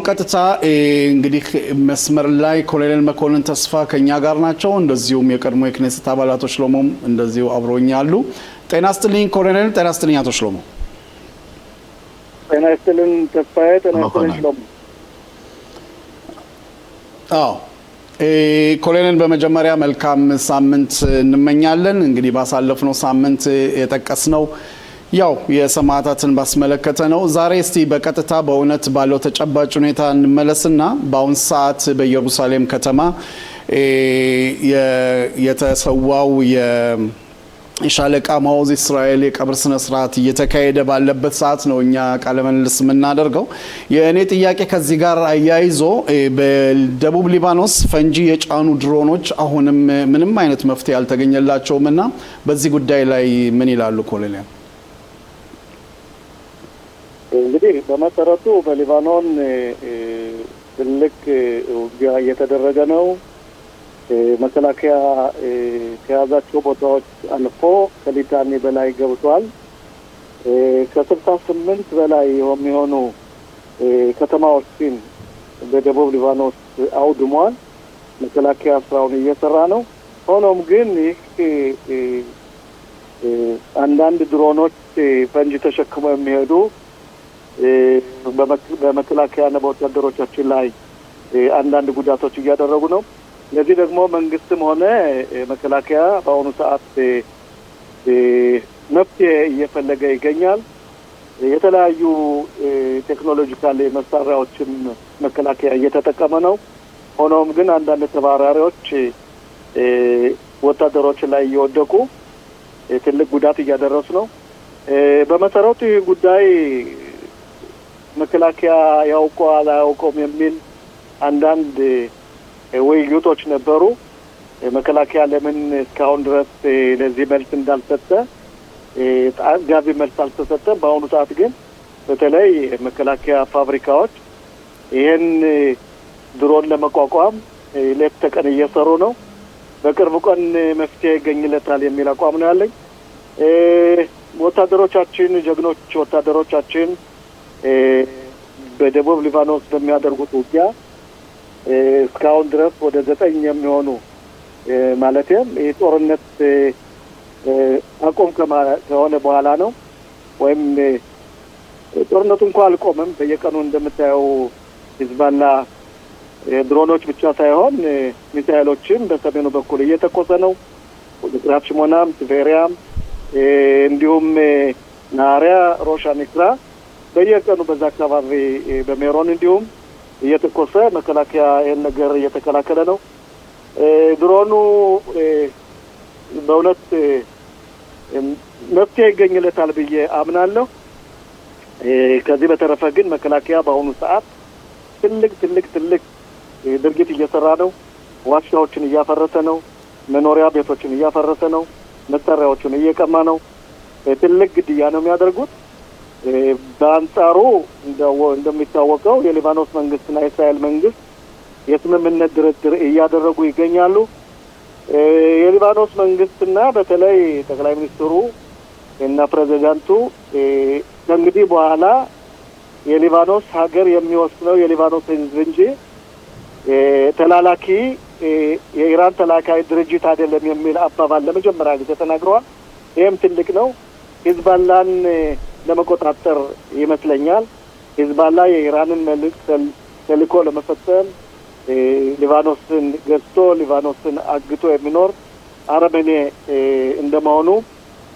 ቀጥታ እንግዲህ መስመር ላይ ኮሎኔል መኮንን ተስፋ ከኛ ጋር ናቸው። እንደዚሁም የቀድሞ የክኔሴት አባላቶ ሽሎሞም እንደዚሁ አብሮኛሉ። ጤና ይስጥልኝ ኮሎኔል። ጤና ይስጥልኝ አቶ ሽሎሞ። ጤና ይስጥልኝ ተስፋዬ። ጤና ይስጥልኝ ሽሎሞ። ኮሎኔል በመጀመሪያ መልካም ሳምንት እንመኛለን። እንግዲህ ባሳለፍነው ሳምንት የጠቀስነው ያው የሰማዕታትን ባስመለከተ ነው። ዛሬ እስቲ በቀጥታ በእውነት ባለው ተጨባጭ ሁኔታ እንመለስና በአሁን ሰዓት በኢየሩሳሌም ከተማ የተሰዋው የሻለቃ ማውዝ እስራኤል የቀብር ስነ ስርዓት እየተካሄደ ባለበት ሰዓት ነው እኛ ቃለ ምልልስ የምናደርገው። የእኔ ጥያቄ ከዚህ ጋር አያይዞ በደቡብ ሊባኖስ ፈንጂ የጫኑ ድሮኖች አሁንም ምንም አይነት መፍትሄ ያልተገኘላቸውምና በዚህ ጉዳይ ላይ ምን ይላሉ ኮሎኔል? እንግዲህ በመሰረቱ በሊባኖን ትልቅ ውጊያ እየተደረገ ነው። መከላከያ ከያዛቸው ቦታዎች አልፎ ከሊታኒ በላይ ገብቷል። ከ68 በላይ የሚሆኑ ከተማዎችን በደቡብ ሊባኖስ አውድሟል። መከላከያ ስራውን እየሰራ ነው። ሆኖም ግን አንዳንድ ድሮኖች ፈንጂ ተሸክመው የሚሄዱ በመከላከያና በወታደሮቻችን ላይ አንዳንድ ጉዳቶች እያደረጉ ነው። ለዚህ ደግሞ መንግስትም ሆነ መከላከያ በአሁኑ ሰዓት መፍትሄ እየፈለገ ይገኛል። የተለያዩ ቴክኖሎጂካል መሳሪያዎችን መከላከያ እየተጠቀመ ነው። ሆኖም ግን አንዳንድ ተባራሪዎች ወታደሮች ላይ እየወደቁ ትልቅ ጉዳት እያደረሱ ነው። በመሰረቱ ይህ ጉዳይ መከላከያ ያውቀዋል አያውቀውም የሚል አንዳንድ ውይይቶች ነበሩ። መከላከያ ለምን እስካሁን ድረስ ለዚህ መልስ እንዳልሰጠ አጥጋቢ መልስ አልተሰጠም። በአሁኑ ሰዓት ግን በተለይ መከላከያ ፋብሪካዎች ይህን ድሮን ለመቋቋም ሌት ተቀን እየሰሩ ነው። በቅርብ ቀን መፍትሄ ይገኝለታል የሚል አቋም ነው ያለኝ። ወታደሮቻችን ጀግኖች ወታደሮቻችን በደቡብ ሊባኖስ በሚያደርጉት ውጊያ እስካሁን ድረስ ወደ 9 የሚሆኑ ማለትም የጦርነት አቆም ከሆነ በኋላ ነው ወይም ጦርነቱ እንኳን አልቆመም። በየቀኑ እንደምታየው ሂዝባላ ድሮኖች ብቻ ሳይሆን ሚሳኤሎችም በሰሜኑ በኩል እየተኮሰ ነው። ወደ ሽሞናም ትፌሪያም እንዲሁም ናሪያ ሮሻኒክራ በየቀኑ በዛ አካባቢ በሜሮን እንዲሁም እየተኮሰ መከላከያ ይህን ነገር እየተከላከለ ነው። ድሮኑ በእውነት መፍትሄ ይገኝለታል ብዬ አምናለሁ። ከዚህ በተረፈ ግን መከላከያ በአሁኑ ሰዓት ትልቅ ድርጊት እየሰራ ነው። ዋሻዎችን እያፈረሰ ነው። መኖሪያ ቤቶችን እያፈረሰ ነው። መሳሪያዎችን እየቀማ ነው። ትልቅ ግድያ ነው የሚያደርጉት። በአንጻሩ እንደሚታወቀው የሊባኖስ መንግስትና የእስራኤል መንግስት የስምምነት ድርድር እያደረጉ ይገኛሉ። የሊባኖስ መንግስትና በተለይ ጠቅላይ ሚኒስትሩ እና ፕሬዚዳንቱ ከእንግዲህ በኋላ የሊባኖስ ሀገር የሚወስነው የሊባኖስ ህዝብ እንጂ ተላላኪ የኢራን ተላላኪ ድርጅት አይደለም የሚል አባባል ለመጀመሪያ ጊዜ ተናግረዋል። ይህም ትልቅ ነው። ሂዝባላን ለመቆጣጠር ይመስለኛል። ሂዝባላ የኢራንን ተልዕኮ ለመፈጸም ሊባኖስን ገዝቶ ሊባኖስን አግቶ የሚኖር አረመኔ እንደመሆኑ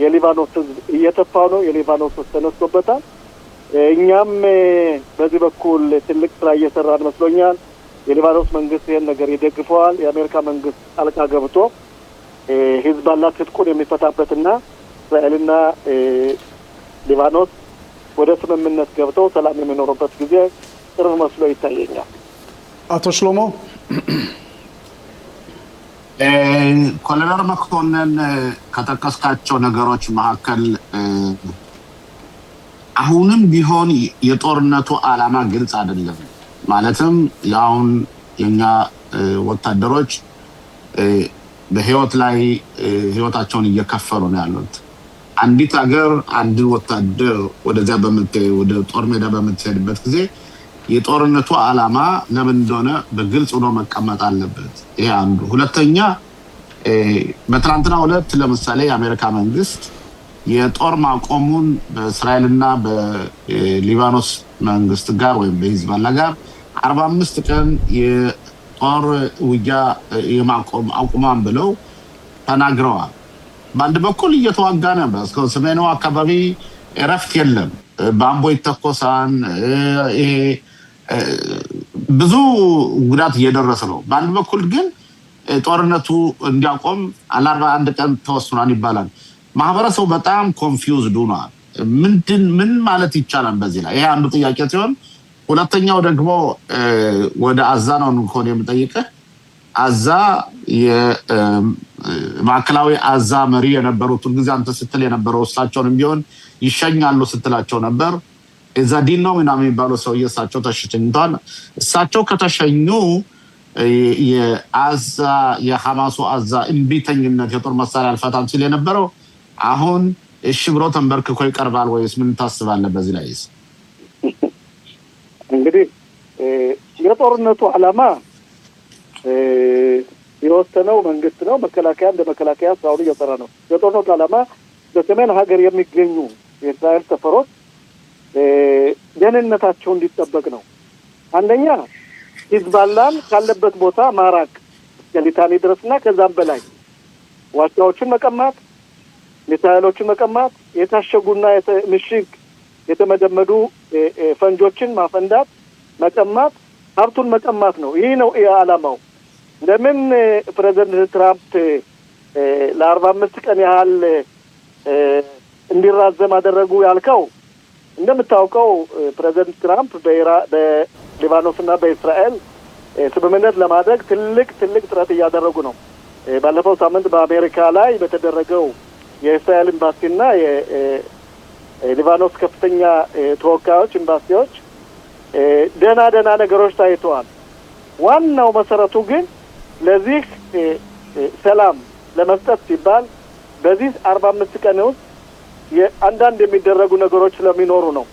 የሊባኖስ ህዝብ እየተፋው ነው። የሊባኖስ ህዝብ ተነስቶበታል። እኛም በዚህ በኩል ትልቅ ስራ እየሰራን መስሎኛል። የሊባኖስ መንግስት ይህን ነገር ይደግፈዋል። የአሜሪካ መንግስት ጣልቃ ገብቶ ሂዝባላ ትጥቁን የሚፈታበትና እስራኤልና ሊባኖስ ወደ ስምምነት ገብተው ሰላም የሚኖሩበት ጊዜ ቅርብ መስሎ ይታየኛል። አቶ ሽሎሞ ኮሎኔል መኮንን ከጠቀስካቸው ነገሮች መካከል አሁንም ቢሆን የጦርነቱ ዓላማ ግልጽ አይደለም። ማለትም ያውን የኛ ወታደሮች በህይወት ላይ ህይወታቸውን እየከፈሉ ነው ያሉት። አንዲት ሀገር አንድ ወታደር ወደ ጦር ሜዳ በምትሄድበት ጊዜ የጦርነቱ ዓላማ ለምን እንደሆነ በግልጽ ሆኖ መቀመጥ አለበት። ይሄ አንዱ። ሁለተኛ በትናንትናው ዕለት ለምሳሌ የአሜሪካ መንግስት የጦር ማቆሙን በእስራኤልና በሊባኖስ መንግስት ጋር ወይም በሂዝቦላ ጋር 45 ቀን የጦር ውጊያ የማቆም አቁማን ብለው ተናግረዋል። በአንድ በኩል እየተዋጋ ነበር። እስከ ሰሜኑ አካባቢ እረፍት የለም። ባምቦ ይተኮሳል። ይሄ ብዙ ጉዳት እየደረሰ ነው። በአንድ በኩል ግን ጦርነቱ እንዲያቆም 41 ቀን ተወስኗል ይባላል። ማህበረሰቡ በጣም ኮንፊውዝድ ሆኗል። ምን ማለት ይቻላል በዚህ ላይ? ይሄ አንዱ ጥያቄ ሲሆን፣ ሁለተኛው ደግሞ ወደ አዛ ነው እንኳን የምጠይቅህ። አዛ የማዕከላዊ አዛ መሪ የነበሩትን ጊዜ አንተ ስትል የነበረው እሳቸውንም ቢሆን ይሸኛሉ ስትላቸው ነበር። ኢዛዲን ነው ምናምን የሚባለው ሰውዬ እሳቸው ተሸኝተዋል። እሳቸው ከተሸኙ የአዛ የሐማሱ አዛ እምቢተኝነት የጦር መሳሪያ አልፈታም ሲል የነበረው አሁን እሺ ብሎ ተንበርክኮ ይቀርባል ወይስ ምን ታስባለህ በዚህ ላይ? እንግዲህ የጦርነቱ ዓላማ የወሰነው መንግስት ነው። መከላከያ እንደ መከላከያ ስራውን እየሰራ ነው። የጦርነቱ ዓላማ በሰሜን ሀገር የሚገኙ የእስራኤል ሰፈሮች ደህንነታቸው እንዲጠበቅ ነው። አንደኛ ሂዝቦላን ካለበት ቦታ ማራቅ እስከ ሊታኒ ድረስና ከዛም በላይ ዋሻዎችን መቀማት፣ ሚሳኤሎችን መቀማት፣ የታሸጉና ምሽግ የተመደመዱ ፈንጆችን ማፈንዳት፣ መቀማት፣ ሀብቱን መቀማት ነው። ይህ ነው ዓላማው። ለምን ፕሬዚደንት ትራምፕ ለ45 ቀን ያህል እንዲራዘም አደረጉ ያልከው፣ እንደምታውቀው ፕሬዚደንት ትራምፕ በሊባኖስና በእስራኤል ስምምነት ለማድረግ ትልቅ ጥረት እያደረጉ ነው። ባለፈው ሳምንት በአሜሪካ ላይ በተደረገው የእስራኤል ኤምባሲና የሊባኖስ ከፍተኛ ተወካዮች ኤምባሲዎች ደህና ነገሮች ታይተዋል። ዋናው መሰረቱ ግን ለዚህ ሰላም ለመስጠት ሲባል በዚህ 45 ቀን ውስጥ አንዳንድ የሚደረጉ ነገሮች ስለሚኖሩ ነው።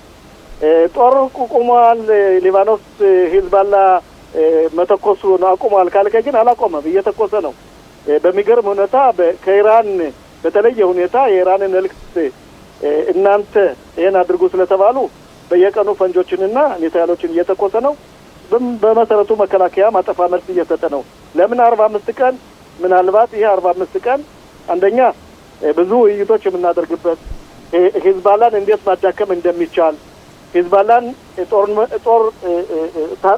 ጦር ቁሟል፣ ሊባኖስ ሂዝቦላ መተኮሱን አቁሟል ካልከ ግን አላቆመም፣ እየተኮሰ ነው። በሚገርም ሁኔታ ከኢራን በተለየ ሁኔታ የኢራንን መልእክት እናንተ ይሄን አድርጉ ስለተባሉ በየቀኑ ፈንጆችንና ሚሳኤሎችን እየተኮሰ ነው። በመሰረቱ መከላከያ ማጠፋ መልስ እየሰጠ ነው። ለምን 45 ቀን? ምናልባት ይሄ 45 ቀን አንደኛ ብዙ ውይይቶች የምናደርግበት ሂዝቦላን እንዴት ማዳከም እንደሚቻል፣ ሂዝቦላን ጦር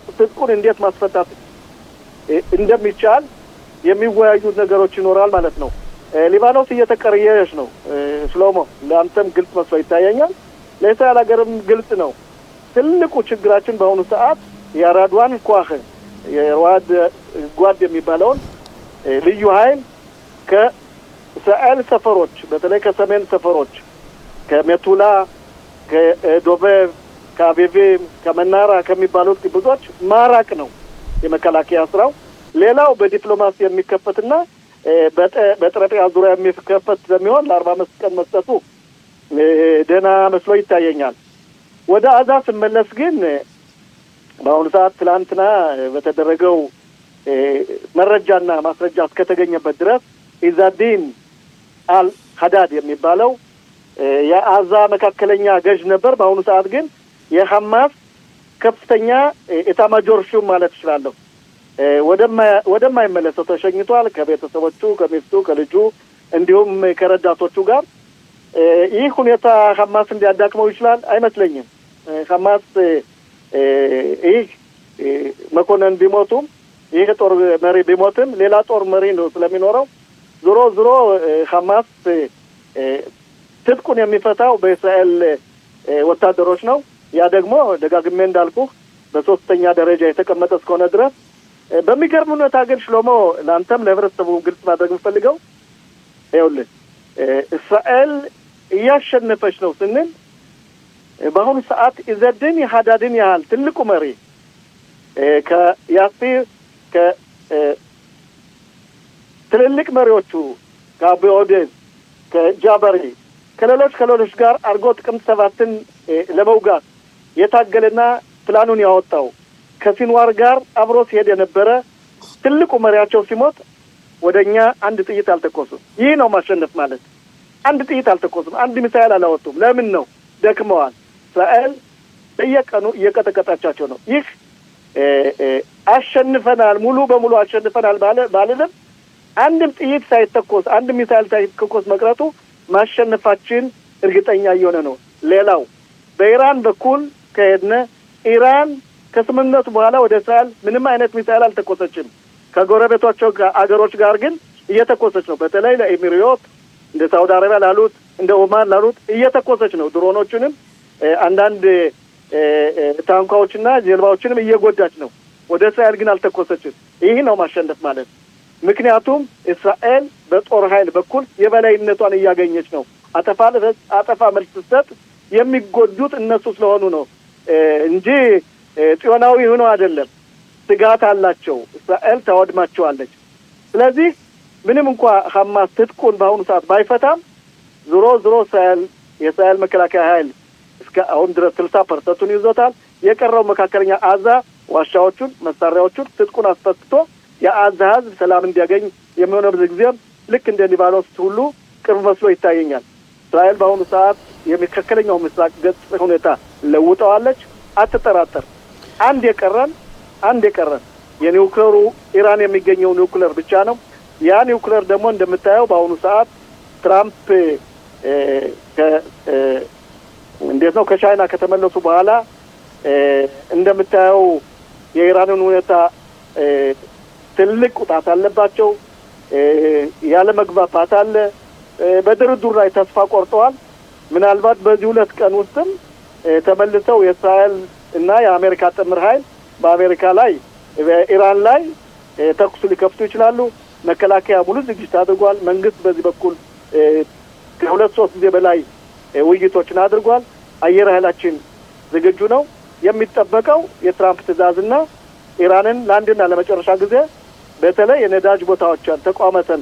ትጥቁን እንዴት ማስፈታት እንደሚቻል የሚወያዩ ነገሮች ይኖራል ማለት ነው። ሊባኖስ እየተቀረየች ነው። ሽሎሞ ለአንተም ግልጽ መስሎ ይታየኛል፣ ለእስራኤል ሀገርም ግልጽ ነው። ትልቁ ችግራችን በአሁኑ ሰዓት የራድዋን የራድ ጓድ የሚባለውን ልዩ ኃይል ከእስራኤል ሰፈሮች በተለይ ከሰሜን ሰፈሮች ከሜቱላ፣ ከዶቬቭ፣ ከአቤቬም፣ ከመናራ ከሚባሉት ግብጾች ማራቅ ነው የመከላከያ ስራው። ሌላው በዲፕሎማሲ የሚከፈትና በጠረጴዛ ዙሪያ የሚከፈት ስለሚሆን ለ45 ቀን መስጠቱ ደህና መስሎ ይታየኛል። ወደ አዛ ስመለስ ግን በአሁኑ ሰዓት ትላንትና በተደረገው መረጃና ማስረጃ እስከተገኘበት ድረስ ኢዛዲን አል-ሀዳድ የሚባለው የአዛ መካከለኛ ገዥ ነበር። በአሁኑ ሰዓት ግን የሐማስ ከፍተኛ ኤታማጆር ሹም ማለት እችላለሁ ወደማይመለሰው ተሸኝቷል። ከቤተሰቦቹ፣ ከሚስቱ፣ ከልጁ እንዲሁም ከረዳቶቹ ጋር። ይህ ሁኔታ ሐማስ እንዲያዳክመው ይችላል አይመስለኝም። ሐማስ ይህ መኮንን ቢሞቱም ይህ ጦር መሪ ቢሞትም ሌላ ጦር መሪ ነው ስለሚኖረው ዞሮ ሐማስ ትጥቁን የሚፈታው በእስራኤል ወታደሮች ነው። ያ ደግሞ ደጋግሜ እንዳልኩ በሶስተኛ ደረጃ የተቀመጠ እስከሆነ ድረስ በሚገርም ሁኔታ ግን ሽሎሞ ለአንተም ለህብረተሰቡ ግልጽ ማድረግ የምፈልገው ይኸውልህ እስራኤል እያሸነፈች ነው ስንል በአሁኑ ሰዓት ኢዛዲን ሀዳድን ያህል ትልቁ መሪ ከያሲር ከትልልቅ መሪዎቹ ከአቡ ኦዴድ ከጃበሪ ከሌሎች ጋር አርጎ ጥቅምት 7ን ለመውጋት የታገለና ፕላኑን ያወጣው። ከሲንዋር ጋር አብሮ ሲሄድ የነበረ ትልቁ መሪያቸው ሲሞት ወደኛ አንድ ጥይት አልተኮሱም። ይህ ነው ማሸነፍ ማለት። አንድ ጥይት አልተኮሱም፣ አንድ ሚሳኤል አላወጡም። ለምን ነው? ደክመዋል። እስራኤል በየቀኑ እየቀጠቀጣቻቸው ነው። ይህ አሸንፈናል፣ ሙሉ በሙሉ አሸንፈናል ባልልም አንድም ጥይት ሳይተኮስ አንድ ሚሳኤል ሳይተኮስ መቅረቱ ማሸነፋችን እርግጠኛ እየሆነ ነው። ሌላው በኢራን በኩል ከሄድነ ኢራን ከስምምነቱ በኋላ ወደ እስራኤል ምንም አይነት ሚሳኤል አልተኮሰችም። ከጎረቤቶቿ አገሮች ጋር ግን እየተኮሰች ነው። በተለይ ለኤሚሬት እንደ ሳውዲ አረቢያ ላሉት እንደ ኦማን ላሉት እየተኮሰች ነው። ድሮኖችንም አንዳንድ ታንኳዎችና ጀልባዎችንም እየጎዳች ነው። ወደ እስራኤል ግን አልተኮሰችም። ይህ ነው ማሸነፍ ማለት። ምክንያቱም እስራኤል በጦር ኃይል በኩል የበላይነቷን እያገኘች ነው። አጠፋ መልስ ስትሰጥ የሚጎዱት እነሱ ስለሆኑ ነው እንጂ ጽዮናዊ ሆኖ አይደለም። ስጋት አላቸው። እስራኤል ታወድማቸዋለች። ስለዚህ ምንም እንኳ ሐማስ ትጥቁን በአሁኑ ሰዓት ባይፈታም ዞሮ የእስራኤል መከላከያ ኃይል እስከ አሁን ድረስ 60% ይዞታል። የቀረው መካከለኛ አዛ ዋሻዎቹን፣ መሳሪያዎቹን፣ ትጥቁን አስፈትቶ የአዛ ህዝብ ሰላም እንዲያገኝ የሚሆነው ጊዜም ልክ እንደ ሊባኖስ ሁሉ ቅርብ መስሎ ይታየኛል። እስራኤል በአሁኑ ሰዓት የመካከለኛው ምስራቅ ገጽ ሁኔታ ለውጠዋለች። አትጠራጠር። አንድ የቀረን የኒውክሌሩ ኢራን የሚገኘው ኒውክሌር ብቻ ነው። ያ ኒውክሌር ደግሞ እንደምታየው በአሁኑ ሰዓት ትራምፕ እንዴት ነው ከቻይና ከተመለሱ በኋላ እንደምታየው የኢራንን ሁኔታ ትልቅ ቁጣት አለባቸው። ያለ መግባባት አለ። በድርድሩ ላይ ተስፋ ቆርጠዋል። ምናልባት በዚህ 2 ቀን ውስጥም ተመልሰው የእስራኤል እና የአሜሪካ ጥምር ኃይል በአሜሪካ ላይ በኢራን ላይ ተኩስ ሊከፍቱ ይችላሉ። መከላከያ ሙሉ ዝግጅት አድርጓል። መንግስት በዚህ በኩል ከ2-3 ጊዜ በላይ ውይይቶችን አድርጓል። አየር ኃይላችን ዝግጁ ነው። የሚጠበቀው የትራምፕ ትዕዛዝና ኢራንን ለአንድና ለመጨረሻ ጊዜ በተለይ የነዳጅ ቦታዎችን ተቋማትን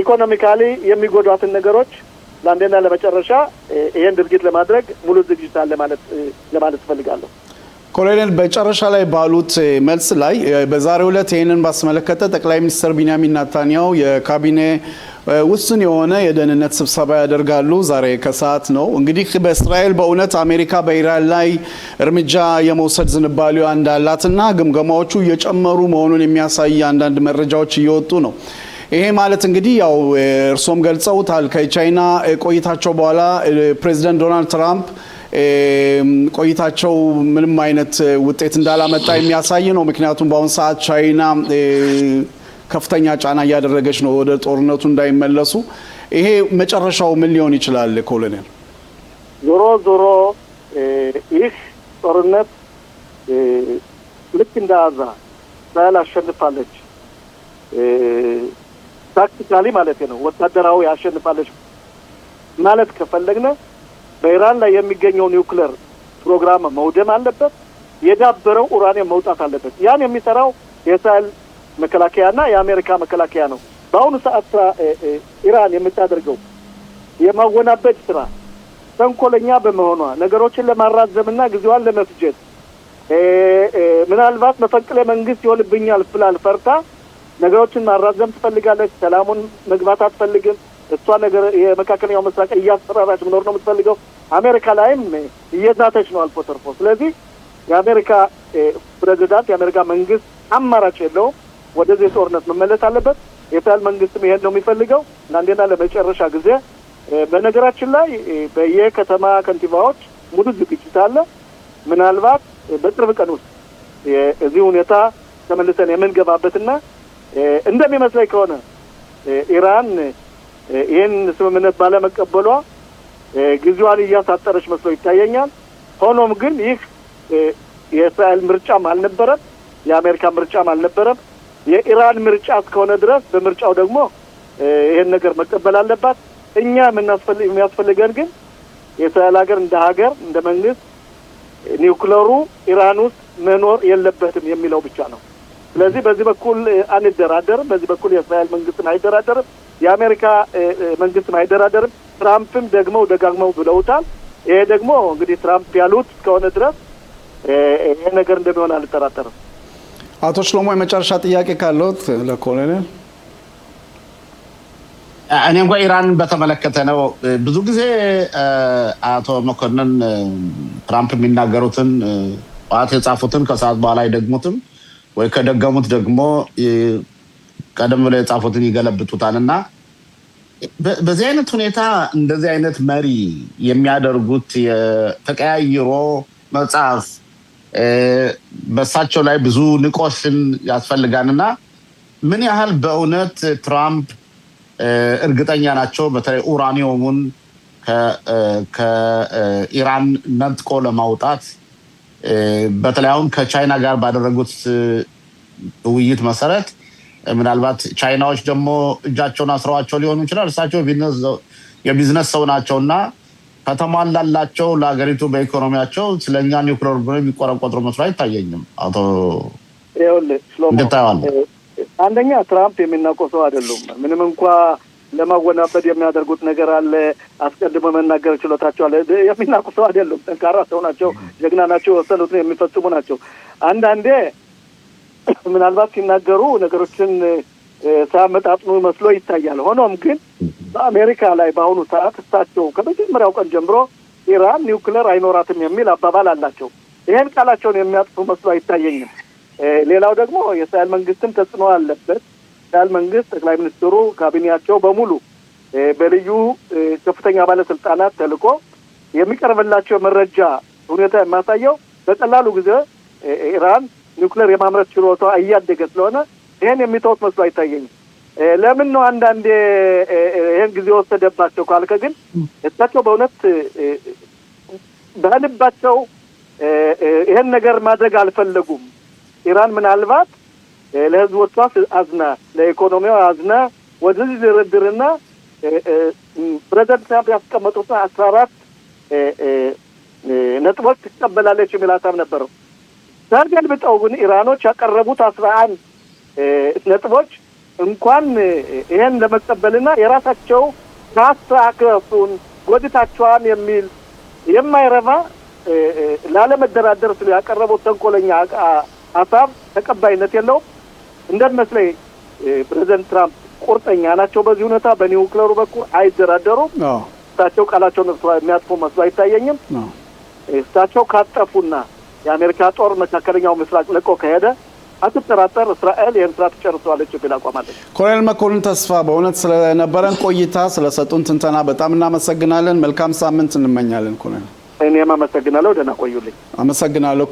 ኢኮኖሚካሊ የሚጎዷትን ነገሮች ለአንድና ለመጨረሻ ይሄን ድርጊት ለማድረግ ሙሉ ዝግጅት አለ ለማለት ፈልጋለሁ። ኮሎኔል በጨረሻ ላይ ባሉት መልስ ላይ በዛሬው ዕለት ይህንን ባስመለከተ ጠቅላይ ሚኒስትር ቢንያሚን ኔታንያሁ የካቢኔ ውስን የሆነ የደህንነት ስብሰባ ያደርጋሉ። ዛሬ ከሰዓት ነው። እንግዲህ በእስራኤል በእውነት አሜሪካ በኢራን ላይ እርምጃ የመውሰድ ዝንባሌዋ እንዳላትና ግምገማዎቹ እየጨመሩ መሆኑን የሚያሳይ አንዳንድ መረጃዎች እየወጡ ነው። ይሄ ማለት እንግዲህ ያው እርሶም ገልጸውታል። ከቻይና ቆይታቸው በኋላ ፕሬዚደንት ዶናልድ ትራምፕ ቆይታቸው ምንም አይነት ውጤት እንዳላመጣ የሚያሳይ ነው። ምክንያቱም በአሁኑ ሰዓት ቻይና ከፍተኛ ጫና እያደረገች ነው ወደ ጦርነቱ እንዳይመለሱ። ይሄ መጨረሻው ምን ሊሆን ይችላል ኮሎኔል? ዞሮ ይህ ጦርነት ልክ እንደ አዛ እስራኤል አሸንፋለች ታክቲካሊ ማለት ነው፣ ወታደራዊ አሸንፋለች ማለት ከፈለግነ በኢራን ላይ የሚገኘው ኒውክሌር ፕሮግራም መውደም አለበት። የዳበረው ኡራኒየም መውጣት አለበት። ያን የሚሰራው የእስራኤል መከላከያና የአሜሪካ መከላከያ ነው። በአሁኑ ሰዓት ኢራን የምታደርገው የማወናበድ ስራ ተንኮለኛ በመሆኗ ነገሮችን ለማራዘምና ጊዜዋን ለመፍጀት ምናልባት መፈንቅለ መንግስት ይሆንብኛል ብላል ፈርታ ነገሮችን ማራዘም ትፈልጋለች። ሰላሙን መግባት አትፈልግም። እሷ ነገር የመካከለኛው ምስራቅ እያስፈራራች መኖር ነው የምትፈልገው። አሜሪካ ላይም እየዛተች ነው አልፎ ተርፎ። ስለዚህ የአሜሪካ ፕሬዚዳንት የአሜሪካ መንግስት አማራጭ የለውም፣ ወደዚህ ጦርነት መመለስ አለበት። የእስራኤል መንግስትም ይሄን ነው የሚፈልገው። አንዴና ለመጨረሻ ጊዜ በነገራችን ላይ በየከተማ ከንቲባዎች ሙሉ ዝግጅት አለ። ምናልባት በቅርብ ቀን ውስጥ እዚህ ሁኔታ ተመልሰን የምንገባበትና እንደሚመስለኝ ከሆነ ኢራን ይህን ስምምነት ባለመቀበሏ ጊዜዋን እያሳጠረች መስሎ ይታየኛል። ሆኖም ግን ይህ የእስራኤል ምርጫም አልነበረም፣ የአሜሪካ ምርጫም አልነበረም። የኢራን ምርጫ እስከሆነ ድረስ በምርጫው ደግሞ ይሄን ነገር መቀበል አለባት። እኛ የሚያስፈልገን ግን የእስራኤል ሀገር እንደ ሀገር እንደ መንግስት ኒውክሌሩ ኢራን ውስጥ መኖር የለበትም የሚለው ብቻ ነው። ስለዚህ በዚህ በኩል አንደራደርም፣ በዚህ በኩል የእስራኤል መንግስትም አይደራደርም፣ የአሜሪካ መንግስትም አይደራደርም። ትራምፕም ደግሞ ደጋግመው ብለውታል። ይሄ ደግሞ እንግዲህ ትራምፕ ያሉት እስከሆነ ድረስ ይሄ ነገር እንደሚሆን አልጠራጠርም። አቶ ሽሎሞ የመጨረሻ ጥያቄ ካለዎት ለኮሎኔል? እኔ እንኳን ኢራንን በተመለከተ ነው። ብዙ ጊዜ አቶ መኮንን ትራምፕ የሚናገሩትን ጠዋት የጻፉትን ከሰዓት በኋላ አይደግሙትም፣ ወይ ከደገሙት ደግሞ ቀደም ብለው የጻፉትን ይገለብጡታል እና በዚህ አይነት ሁኔታ እንደዚህ አይነት መሪ የሚያደርጉት የተቀያይሮ መጽሐፍ በእሳቸው ላይ ብዙ ንቆሽን ያስፈልጋልና ምን ያህል በእውነት ትራምፕ እርግጠኛ ናቸው በተለይ ኡራኒየሙን ከኢራን ነጥቆ ለማውጣት በተለይ አሁን ከቻይና ጋር ባደረጉት ውይይት መሰረት ምናልባት ቻይናዎች ደግሞ እጃቸውን አስረዋቸው ሊሆኑ ይችላል። እሳቸው የቢዝነስ ሰው ናቸውና ከተሟላላቸው ለሀገሪቱ በኢኮኖሚያቸው ስለኛ ኒውክሌር ብሎ የሚቆረቆሩ መስሎ አይታየኝም። አቶ አንደኛ ትራምፕ የሚናውቀው ሰው አይደሉም። ምንም እንኳ ለማወናበድ የሚያደርጉት ነገር አለ፣ አስቀድሞ መናገር ችሎታቸው አለ። የሚናውቁ ሰው አይደሉም። ጠንካራ ሰው ናቸው፣ ጀግና ናቸው፣ የወሰኑትን የሚፈጽሙ ናቸው። አንዳንዴ ምናልባት ሲናገሩ ነገሮችን ሳያመጣጥኑ መስሎ ይታያል። ሆኖም ግን በአሜሪካ ላይ በአሁኑ ሰዓት እሳቸው ከመጀመሪያው ቀን ጀምሮ ኢራን ኒውክሌር አይኖራትም የሚል አባባል አላቸው። ይሄን ቃላቸውን የሚያጥፉ መስሎ አይታየኝም። ሌላው ደግሞ የእስራኤል መንግስትም ተጽዕኖ አለበት። እስራኤል መንግስት ጠቅላይ ሚኒስትሩ ካቢኔያቸው በሙሉ በልዩ ከፍተኛ ባለስልጣናት ተልኮ የሚቀርብላቸው መረጃ ሁኔታ የሚያሳየው በቀላሉ ጊዜ ኢራን ኒውክሌር የማምረት ችሎታ እያደገ ስለሆነ ይሄን የሚተውት መስሎ አይታየኝም። ለምን ነው አንዳንዴ ይሄን ጊዜ ወሰደባቸው ካልከ ግን እሳቸው በእውነት በልባቸው ይሄን ነገር ማድረግ አልፈለጉም። ኢራን ምናልባት ለህዝቦቿ አዝና ለኢኮኖሚዋ አዝና ወደዚህ ድርድርና ፕሬዝዳንት ትራምፕ ያስቀመጡትን 14 ነጥቦች ትቀበላለች የሚል ሀሳብ ነበረው። ተገልብጠው ግን ኢራኖች ያቀረቡት 11 ነጥቦች እንኳን ይሄን ለመቀበልና የራሳቸው ታስተካክሉን ጎድታቸዋን የሚል የማይረባ ላለመደራደር ስለ ያቀረቡት ተንኮለኛ ሀሳብ ተቀባይነት የለውም። እንደመስለኝ ፕሬዝዳንት ትራምፕ ቁርጠኛ ናቸው። በዚህ ሁኔታ በኒውክሌሩ በኩል አይደራደሩም። እሳቸው ቃላቸውን የሚያጥፉ መስሎ አይታየኝም። እሳቸው ካጠፉና የአሜሪካ ጦር መካከለኛው ምስራቅ ለቆ ከሄደ አትጠራጠር እስራኤል ይህን ስራ ትጨርሰዋለች የሚል አቋም አለች። ኮሎኔል መኮንን ተስፋ በእውነት ስለነበረን ቆይታ ስለሰጡን ትንተና በጣም እናመሰግናለን። መልካም ሳምንት እንመኛለን። ኮሎኔል እኔም አመሰግናለሁ። ደህና ቆዩልኝ። አመሰግናለሁ።